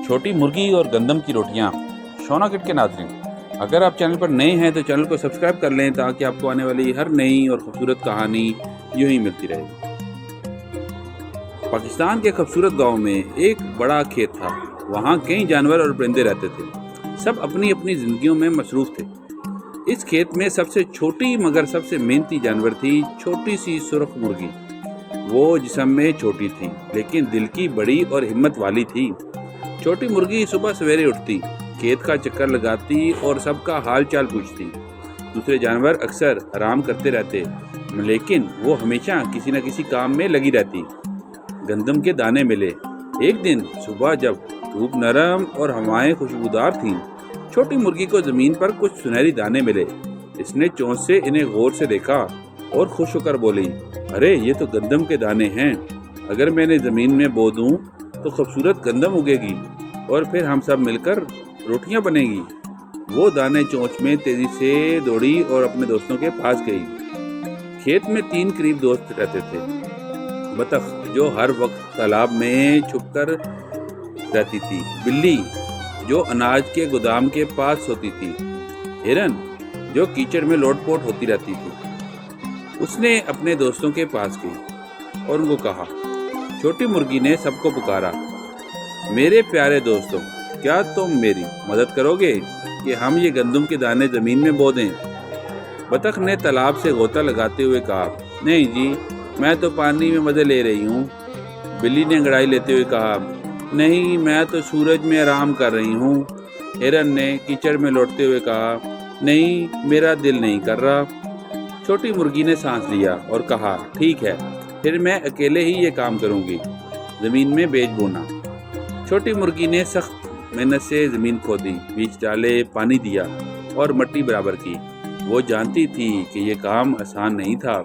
چھوٹی مرغی اور گندم کی روٹیاں۔ شونا کٹ کے ناظرین، اگر آپ چینل پر نئے ہیں تو چینل کو سبسکرائب کر لیں تاکہ آپ کو آنے والی ہر نئی اور خوبصورت کہانی یوں ہی ملتی رہے۔ پاکستان کے خوبصورت گاؤں میں ایک بڑا کھیت تھا۔ وہاں کئی جانور اور پرندے رہتے تھے، سب اپنی اپنی زندگیوں میں مصروف تھے۔ اس کھیت میں سب سے چھوٹی مگر سب سے محنتی جانور تھی چھوٹی سی سرخ مرغی۔ وہ جسم میں چھوٹی تھی لیکن دل کی بڑی اور ہمت والی تھی۔ چھوٹی مرغی صبح سویرے اٹھتی، کھیت کا چکر لگاتی اور سب کا حال چال پوچھتی۔ دوسرے جانور اکثر آرام کرتے رہتے لیکن وہ ہمیشہ کسی نہ کسی کام میں لگی رہتی۔ گندم کے دانے ملے۔ ایک دن صبح جب دھوپ نرم اور ہوائیں خوشبودار تھیں، چھوٹی مرغی کو زمین پر کچھ سنہری دانے ملے۔ اس نے چونچ سے انہیں غور سے دیکھا اور خوش ہو کر بولی، ارے یہ تو گندم کے دانے ہیں۔ اگر میں نے زمین میں بو دوں تو خوبصورت گندم اگے گی اور پھر ہم سب مل کر روٹیاں بنے گی۔ وہ دانے چونچ میں تیزی سے دوڑی اور اپنے دوستوں کے پاس گئی۔ کھیت میں 3 قریب دوست رہتے تھے۔ بطخ جو ہر وقت تالاب میں چھپ کر رہتی تھی، بلی جو اناج کے گودام کے پاس سوتی تھی، ہرن جو کیچڑ میں لوٹ پوٹ ہوتی رہتی تھی۔ اس نے اپنے دوستوں کے پاس گئی اور ان کو کہا، چھوٹی مرغی نے سب کو پکارا، میرے پیارے دوستوں، کیا تم میری مدد کرو گے کہ ہم یہ گندم کے دانے زمین میں بو دیں؟ بطخ نے تالاب سے غوطہ لگاتے ہوئے کہا، نہیں جی، میں تو پانی میں مزے لے رہی ہوں۔ بلی نے انگڑائی لیتے ہوئے کہا، نہیں، میں تو سورج میں آرام کر رہی ہوں۔ ہرن نے کیچڑ میں لوٹتے ہوئے کہا، نہیں، میرا دل نہیں کر رہا۔ چھوٹی مرغی نے سانس لیا اور کہا، ٹھیک ہے، پھر میں اکیلے ہی یہ کام کروں گی، زمین میں بیج بونا۔ چھوٹی مرغی نے سخت محنت سے زمین کھودی، بیج ڈالے، پانی دیا اور مٹی برابر کی۔ وہ جانتی تھی کہ یہ کام آسان نہیں تھا،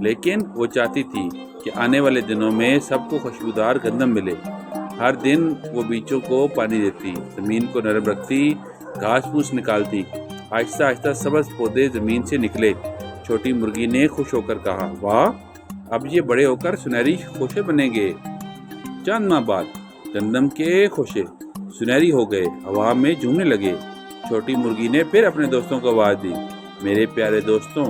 لیکن وہ چاہتی تھی کہ آنے والے دنوں میں سب کو خوشبودار گندم ملے۔ ہر دن وہ بیجوں کو پانی دیتی، زمین کو نرم رکھتی، گھاس پھوس نکالتی۔ آہستہ آہستہ سبز پودے زمین سے نکلے۔ چھوٹی مرغی نے خوش ہو کر کہا، واہ، اب یہ بڑے ہو کر سنہری خوشے بنیں گے۔ چند ماہ بعد گندم کے خوشے سنہری ہو گئے، ہوا میں جھومنے لگے۔ چھوٹی مرغی نے پھر اپنے دوستوں کو آواز دی، میرے پیارے دوستوں،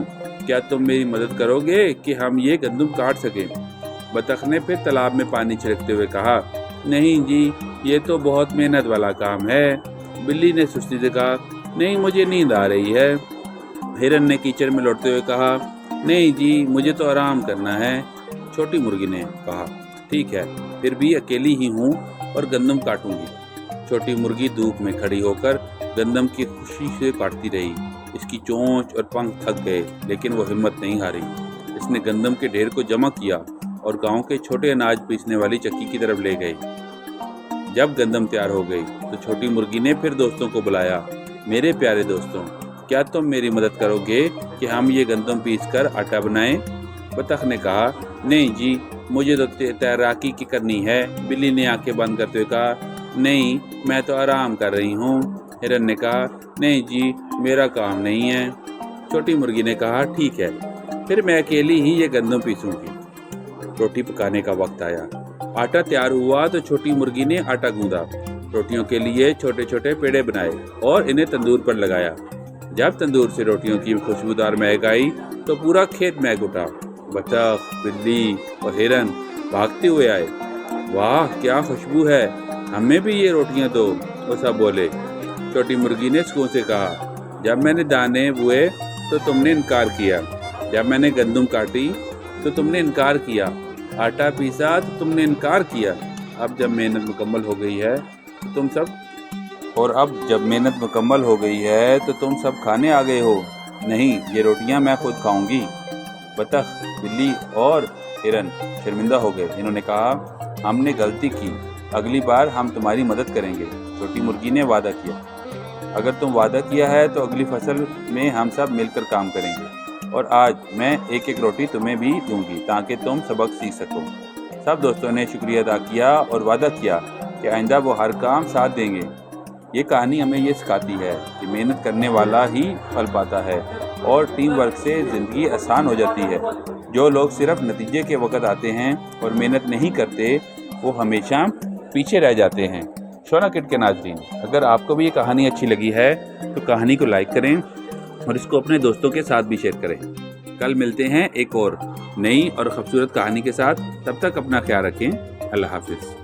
کیا تم میری مدد کرو گے کہ ہم یہ گندم کاٹ سکیں؟ بطخ نے پھر تالاب میں پانی چھڑکتے ہوئے کہا، نہیں جی، یہ تو بہت محنت والا کام ہے۔ بلی نے سستی سے کہا، نہیں، مجھے نیند آ رہی ہے۔ ہرن نے کیچڑ میں لوٹتے ہوئے کہا، نہیں جی، مجھے تو آرام کرنا ہے۔ چھوٹی مرغی نے کہا، ٹھیک ہے، پھر بھی اکیلی ہی ہوں اور گندم کاٹوں گی۔ چھوٹی مرغی دھوپ میں کھڑی ہو کر گندم کی خوشی سے کاٹتی رہی۔ اس کی چونچ اور پنکھ تھک گئے لیکن وہ ہمت نہیں ہاری۔ اس نے گندم کے ڈھیر کو جمع کیا اور گاؤں کے چھوٹے اناج پیسنے والی چکی کی طرف لے گئی۔ جب گندم تیار ہو گئی تو چھوٹی مرغی نے پھر دوستوں کو بلایا، میرے پیارے دوستوں، کیا تم میری مدد کرو گے کہ ہم یہ گندم پیس کر آٹا بنائیں؟ بطخ نے کہا، نہیں جی، مجھے تو تیراکی کی کرنی ہے۔ بلی نے آنکھیں بند کرتے ہوئے کہا، نہیں، میں تو آرام کر رہی ہوں۔ ہرن نے کہا، نہیں جی، میرا کام نہیں ہے۔ چھوٹی مرغی نے کہا، ٹھیک ہے، پھر میں اکیلی ہی یہ گندم پیسوں گی۔ روٹی پکانے کا وقت آیا۔ آٹا تیار ہوا تو چھوٹی مرغی نے آٹا گوندا، روٹیوں کے لیے چھوٹے چھوٹے پیڑے بنائے اور انہیں تندور پر لگایا۔ جب تندور سے روٹیوں کی خوشبودار مہک آئی تو پورا کھیت مہک اٹھا۔ بطخ، بلی اور ہرن بھاگتے ہوئے آئے، واہ، کیا خوشبو ہے، ہمیں بھی یہ روٹیاں دو، وہ سب بولے۔ چھوٹی مرغی نے سکون سے کہا، جب میں نے دانے بوئے تو تم نے انکار کیا، جب میں نے گندم کاٹی تو تم نے انکار کیا، آٹا پیسا تو تم نے انکار کیا، اب جب محنت مکمل ہو گئی ہے تو تم سب کھانے آ گئے ہو۔ نہیں، یہ روٹیاں میں خود کھاؤں گی۔ بطخ، بلی اور ہرن شرمندہ ہو گئے۔ انہوں نے کہا، ہم نے غلطی کی، اگلی بار ہم تمہاری مدد کریں گے۔ چھوٹی مرغی نے وعدہ کیا، اگر تم وعدہ کیا ہے تو اگلی فصل میں ہم سب مل کر کام کریں گے، اور آج میں ایک ایک روٹی تمہیں بھی دوں گی تاکہ تم سبق سیکھ سکو۔ سب دوستوں نے شکریہ ادا کیا اور وعدہ کیا کہ آئندہ وہ ہر کام ساتھ دیں گے۔ یہ کہانی ہمیں یہ سکھاتی ہے کہ محنت کرنے والا ہی پھل پاتا ہے اور ٹیم ورک سے زندگی آسان ہو جاتی ہے۔ جو لوگ صرف نتیجے کے وقت آتے ہیں اور محنت نہیں کرتے، وہ ہمیشہ پیچھے رہ جاتے ہیں۔ شونا کڈ کے ناظرین، اگر آپ کو بھی یہ کہانی اچھی لگی ہے تو کہانی کو لائک کریں اور اس کو اپنے دوستوں کے ساتھ بھی شیئر کریں۔ کل ملتے ہیں ایک اور نئی اور خوبصورت کہانی کے ساتھ، تب تک اپنا خیال رکھیں۔ اللہ حافظ۔